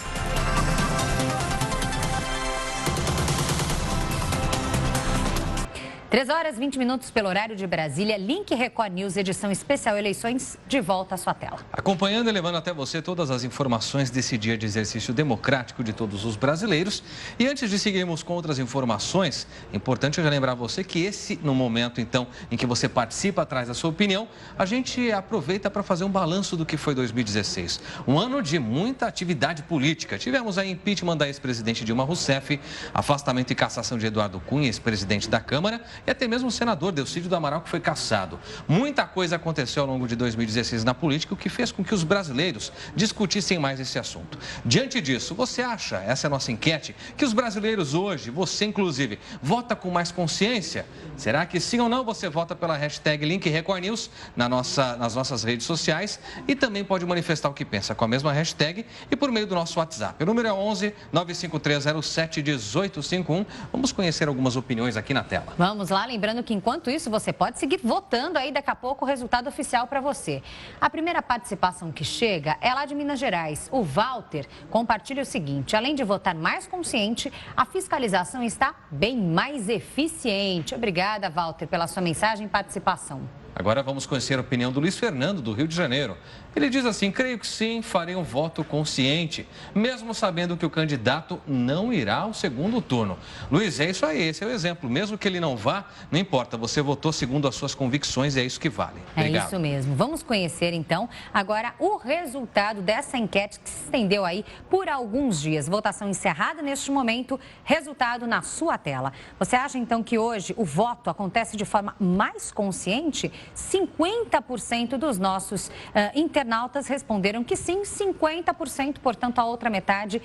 3 horas 20 minutos pelo horário de Brasília, Link Record News, edição especial eleições, de volta à sua tela. Acompanhando e levando até você todas as informações desse dia de exercício democrático de todos os brasileiros. E antes de seguirmos com outras informações, é importante eu já lembrar você que esse, no momento então em que você participa, traz a sua opinião, a gente aproveita para fazer um balanço do que foi 2016. Um ano de muita atividade política. Tivemos aí impeachment da ex-presidente Dilma Rousseff, afastamento e cassação de Eduardo Cunha, ex-presidente da Câmara, e até mesmo o senador Delcídio do Amaral, que foi cassado. Muita coisa aconteceu ao longo de 2016 na política, o que fez com que os brasileiros discutissem mais esse assunto. Diante disso, você acha, essa é a nossa enquete, que os brasileiros hoje, você inclusive, vota com mais consciência? Será que sim ou não? Você vota pela hashtag Link Record News nas nossas redes sociais e também pode manifestar o que pensa com a mesma hashtag e por meio do nosso WhatsApp. O número é 11 95307 1851. Vamos conhecer algumas opiniões aqui na tela. Vamos lá, lembrando que enquanto isso você pode seguir votando aí daqui a pouco o resultado oficial para você. A primeira participação que chega é lá de Minas Gerais. O Walter compartilha o seguinte: além de votar mais consciente, a fiscalização está bem mais eficiente. Obrigada, Walter, pela sua mensagem e participação. Agora vamos conhecer a opinião do Luiz Fernando, do Rio de Janeiro. Ele diz assim: creio que sim, farei um voto consciente, mesmo sabendo que o candidato não irá ao segundo turno. Luiz, é isso aí, esse é o exemplo. Mesmo que ele não vá, não importa, você votou segundo as suas convicções e é isso que vale. Obrigado. É isso mesmo. Vamos conhecer, então, agora o resultado dessa enquete que se estendeu aí por alguns dias. Votação encerrada neste momento, resultado na sua tela. Você acha, então, que hoje o voto acontece de forma mais consciente? 50% dos nossos internautas responderam que sim, 50%, portanto, a outra metade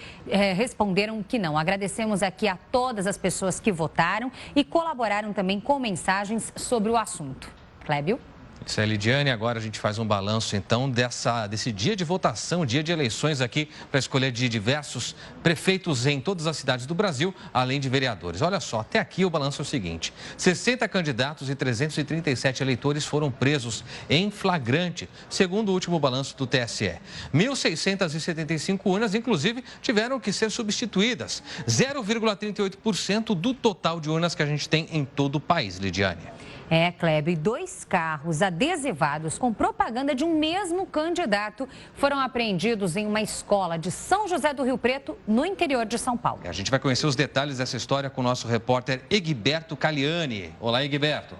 responderam que não. Agradecemos aqui a todas as pessoas que votaram e colaboraram também com mensagens sobre o assunto. Clébio? Isso é, Lidiane. Agora a gente faz um balanço, então, desse dia de votação, dia de eleições aqui, para escolher de diversos prefeitos em todas as cidades do Brasil, além de vereadores. Olha só, até aqui o balanço é o seguinte: 60 candidatos e 337 eleitores foram presos em flagrante, segundo o último balanço do TSE. 1.675 urnas, inclusive, tiveram que ser substituídas. 0,38% do total de urnas que a gente tem em todo o país, Lidiane. É, Clébio, e 2 carros adesivados com propaganda de um mesmo candidato foram apreendidos em uma escola de São José do Rio Preto, no interior de São Paulo. A gente vai conhecer os detalhes dessa história com o nosso repórter Egberto Caliani. Olá, Egberto.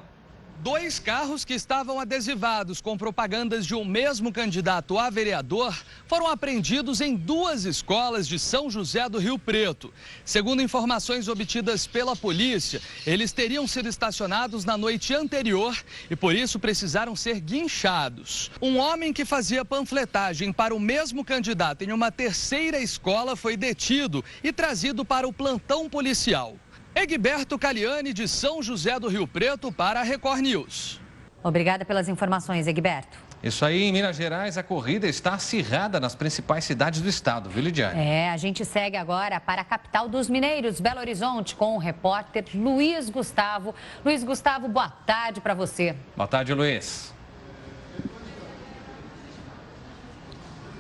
2 carros que estavam adesivados com propagandas de um mesmo candidato a vereador foram apreendidos em 2 escolas de São José do Rio Preto. Segundo informações obtidas pela polícia, eles teriam sido estacionados na noite anterior e por isso precisaram ser guinchados. Um homem que fazia panfletagem para o mesmo candidato em uma 3ª escola foi detido e trazido para o plantão policial. Egberto Caliani, de São José do Rio Preto, para a Record News. Obrigada pelas informações, Egberto. Isso aí, em Minas Gerais, a corrida está acirrada nas principais cidades do estado, viu, Lidiane? É, a gente segue agora para a capital dos mineiros, Belo Horizonte, com o repórter Luiz Gustavo. Luiz Gustavo, boa tarde para você. Boa tarde, Luiz.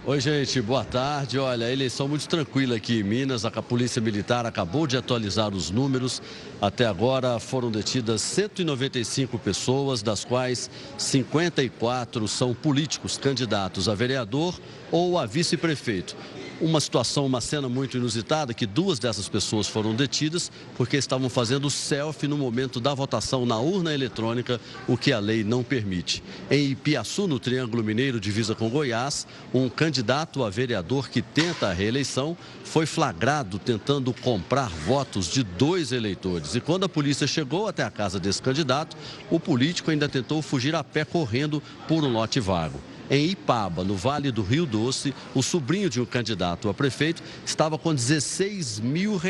Oi, gente, boa tarde. Olha, a eleição muito tranquila aqui em Minas. A Polícia Militar acabou de atualizar os números. Até agora foram detidas 195 pessoas, das quais 54 são políticos, candidatos a vereador ou a vice-prefeito. Uma cena muito inusitada, que 2 dessas pessoas foram detidas porque estavam fazendo selfie no momento da votação na urna eletrônica, o que a lei não permite. Em Ipiaçu, no Triângulo Mineiro, divisa com Goiás, um candidato a vereador que tenta a reeleição foi flagrado tentando comprar votos de 2 eleitores. E quando a polícia chegou até a casa desse candidato, o político ainda tentou fugir a pé correndo por um lote vago. Em Ipaba, no Vale do Rio Doce, o sobrinho de um candidato a prefeito estava com R$16 mil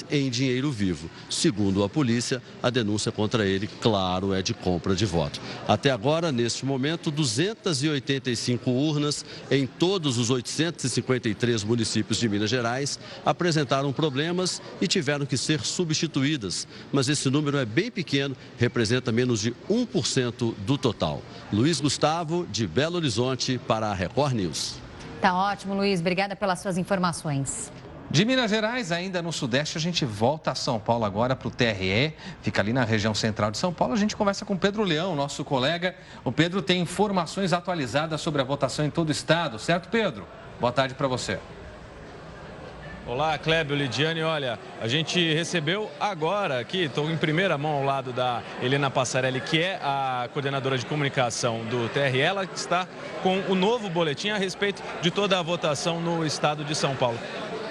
em dinheiro vivo. Segundo a polícia, a denúncia contra ele, claro, é de compra de voto. Até agora, neste momento, 285 urnas em todos os 853 municípios de Minas Gerais apresentaram problemas e tiveram que ser substituídas. Mas esse número é bem pequeno, representa menos de 1% do total. Luiz Gustavo, de Belo Horizonte, para a Record News. Tá ótimo, Luiz. Obrigada pelas suas informações. De Minas Gerais, ainda no Sudeste, a gente volta a São Paulo agora para o TRE, fica ali na região central de São Paulo. A gente conversa com o Pedro Leão, nosso colega. O Pedro tem informações atualizadas sobre a votação em todo o estado, certo, Pedro? Boa tarde para você. Olá, Clébio, Lidiane. Olha, a gente recebeu agora aqui, estou em primeira mão ao lado da Helena Passarelli, que é a coordenadora de comunicação do TRE. Ela está com o novo boletim a respeito de toda a votação no estado de São Paulo.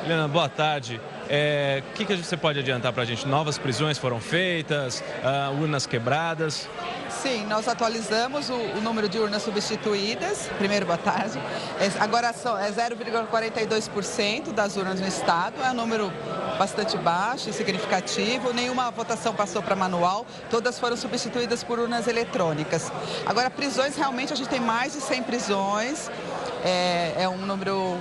Helena, boa tarde. O que você pode adiantar para a gente? Novas prisões foram feitas, urnas quebradas? Sim, nós atualizamos o número de urnas substituídas. Primeiro, boa tarde. Agora é 0,42% das urnas no estado. É um número bastante baixo e significativo. Nenhuma votação passou para manual. Todas foram substituídas por urnas eletrônicas. Agora, prisões, realmente a gente tem mais de 100 prisões. É um número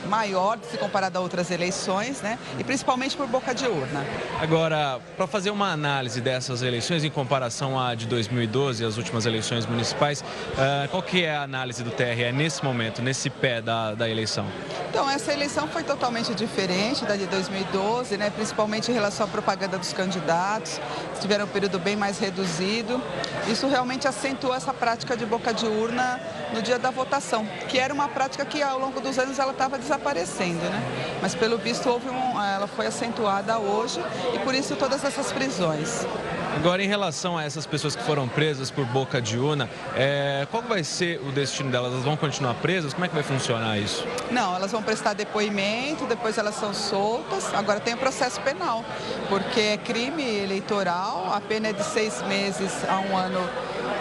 maior se comparado a outras eleições, né? E principalmente por boca de urna. Agora, para fazer uma análise dessas eleições em comparação à de 2012, as últimas eleições municipais, qual que é a análise do TRE nesse momento, nesse pé da eleição? Então, essa eleição foi totalmente diferente da de 2012, né? Principalmente em relação à propaganda dos candidatos, tiveram um período bem mais reduzido. Isso realmente acentuou essa prática de boca de urna no dia da votação, que era uma prática que ao longo dos anos ela estava desaparecendo, né? Mas pelo visto ela foi acentuada hoje e por isso todas essas prisões. Agora, em relação a essas pessoas que foram presas por boca de urna, qual vai ser o destino delas? Elas vão continuar presas? Como é que vai funcionar isso? Não, elas vão prestar depoimento, depois elas são soltas. Agora tem o processo penal, porque é crime eleitoral, a pena é de 6 meses a 1 ano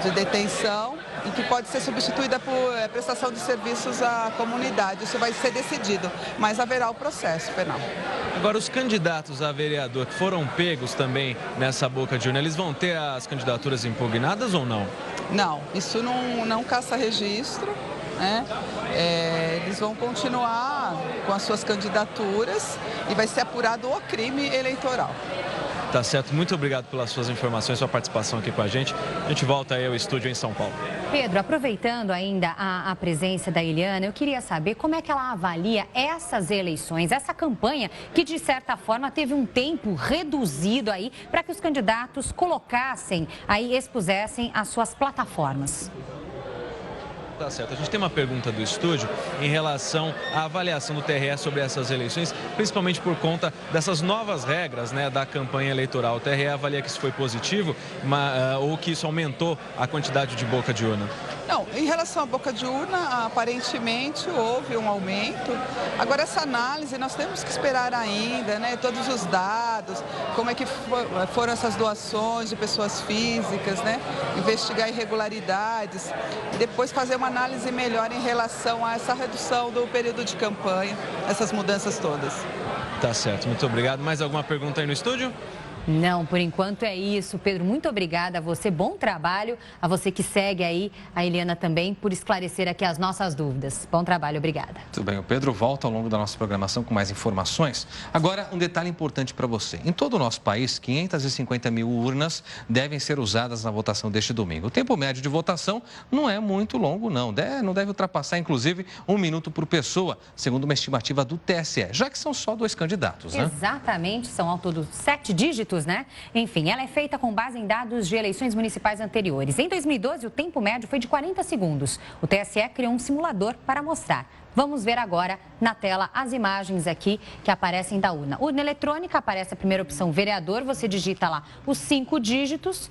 de detenção e que pode ser substituída por prestação de serviços à comunidade. Isso vai ser decidido, mas haverá o processo penal. Agora, os candidatos a vereador que foram pegos também nessa boca de urna, eles vão ter as candidaturas impugnadas ou não? Não, isso não caça registro, né? Eles vão continuar com as suas candidaturas e vai ser apurado o crime eleitoral. Tá certo, muito obrigado pelas suas informações, sua participação aqui com a gente. A gente volta aí ao estúdio em São Paulo. Pedro, aproveitando ainda a presença da Eliana, eu queria saber como é que ela avalia essas eleições, essa campanha que, de certa forma, teve um tempo reduzido aí para que os candidatos colocassem, expusessem as suas plataformas. Tá certo. A gente tem uma pergunta do estúdio em relação à avaliação do TRE sobre essas eleições, principalmente por conta dessas novas regras, né, da campanha eleitoral. O TRE avalia que isso foi positivo ou que isso aumentou a quantidade de boca de urna? Não, em relação à boca de urna, aparentemente houve um aumento. Agora, essa análise nós temos que esperar ainda, né? Todos os dados, como é que foram essas doações de pessoas físicas, né? Investigar irregularidades e depois fazer uma análise melhor em relação a essa redução do período de campanha, essas mudanças todas. Tá certo, muito obrigado. Mais alguma pergunta aí no estúdio? Não, por enquanto é isso. Pedro, muito obrigada a você, bom trabalho. A você que segue aí, a Eliana também, por esclarecer aqui as nossas dúvidas. Bom trabalho, obrigada. Tudo bem, o Pedro volta ao longo da nossa programação com mais informações. Agora, um detalhe importante para você. Em todo o nosso país, 550 mil urnas devem ser usadas na votação deste domingo. O tempo médio de votação não é muito longo, não. Não deve ultrapassar, inclusive, 1 minuto por pessoa, segundo uma estimativa do TSE, já que são só 2 candidatos, né? Exatamente, são ao todo 7 dígitos. Né? Enfim, ela é feita com base em dados de eleições municipais anteriores. Em 2012, o tempo médio foi de 40 segundos. O TSE criou um simulador para mostrar. Vamos ver agora na tela as imagens aqui que aparecem da urna. Urna eletrônica, aparece a primeira opção vereador, você digita lá os 5 dígitos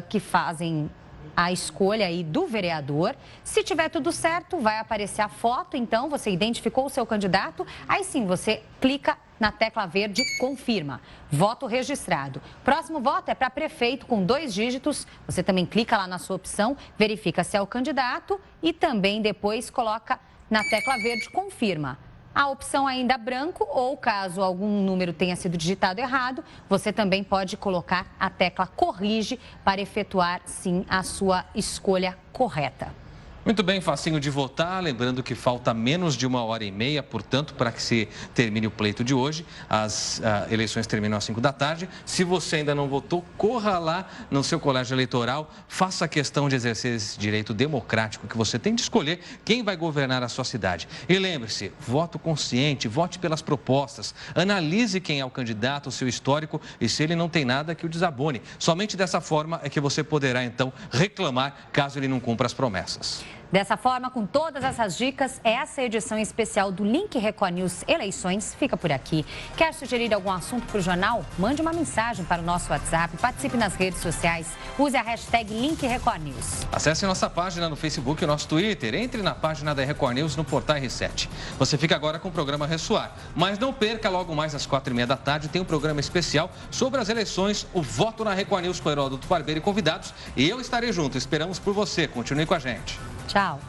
que fazem a escolha aí do vereador. Se tiver tudo certo, vai aparecer a foto, então você identificou o seu candidato, aí sim você clica na tecla verde Confirma. Voto registrado. Próximo voto é para prefeito com 2 dígitos. Você também clica lá na sua opção, verifica se é o candidato e também depois coloca na tecla verde Confirma. A opção ainda branco ou caso algum número tenha sido digitado errado, você também pode colocar a tecla Corrige para efetuar, sim, a sua escolha correta. Muito bem, facinho de votar. Lembrando que falta menos de 1h30, portanto, para que se termine o pleito de hoje. As eleições terminam às 5 da tarde. Se você ainda não votou, corra lá no seu colégio eleitoral, faça a questão de exercer esse direito democrático que você tem de escolher quem vai governar a sua cidade. E lembre-se, voto consciente, vote pelas propostas, analise quem é o candidato, o seu histórico e se ele não tem nada que o desabone. Somente dessa forma é que você poderá, então, reclamar caso ele não cumpra as promessas. Dessa forma, com todas essas dicas, essa edição especial do Link Record News Eleições fica por aqui. Quer sugerir algum assunto para o jornal? Mande uma mensagem para o nosso WhatsApp, participe nas redes sociais, use a hashtag Link Record News. Acesse nossa página no Facebook e nosso Twitter, entre na página da Record News no portal R7. Você fica agora com o programa Ressoar, mas não perca, logo mais às 4h30 da tarde, tem um programa especial sobre as eleições, o Voto na Record News com Heródoto Barbeiro e convidados. E eu estarei junto, esperamos por você, continue com a gente. Tchau.